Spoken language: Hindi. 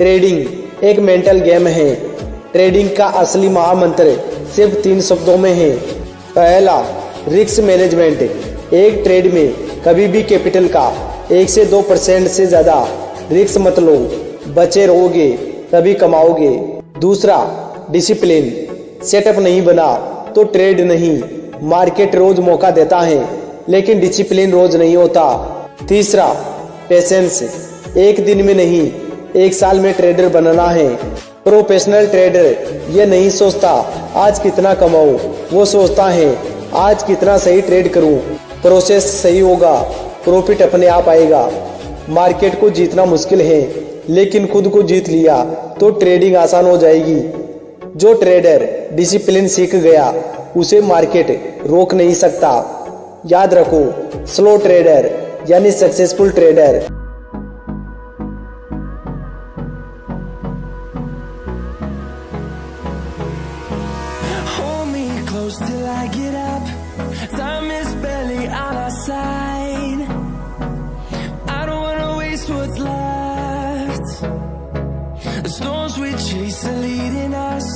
ट्रेडिंग एक मेंटल गेम है। ट्रेडिंग का असली महामंत्र सिर्फ 3 शब्दों में है। पहला, रिस्क मैनेजमेंट। एक ट्रेड में कभी भी कैपिटल का 1 से 2% से ज़्यादा रिस्क मत लो। बचे रहोगे तभी कमाओगे। दूसरा, डिसिप्लिन। सेटअप नहीं बना तो ट्रेड नहीं। मार्केट रोज मौका देता है लेकिन डिसिप्लिन रोज नहीं होता। तीसरा, पेशेंस। एक दिन में नहीं, 1 साल में ट्रेडर बनना है। प्रोफेशनल ट्रेडर ये नहीं सोचता आज कितना कमाऊं, वो सोचता है आज कितना सही ट्रेड करूं। प्रोसेस सही होगा, प्रॉफिट अपने आप आएगा। मार्केट को जीतना मुश्किल है लेकिन खुद को जीत लिया तो ट्रेडिंग आसान हो जाएगी। जो ट्रेडर डिसिप्लिन सीख गया उसे मार्केट रोक नहीं सकता। याद रखो, स्लो ट्रेडर यानी successful trader. Till I get up, time is barely on our side. I don't wanna waste what's left. The storms we chase are leading us.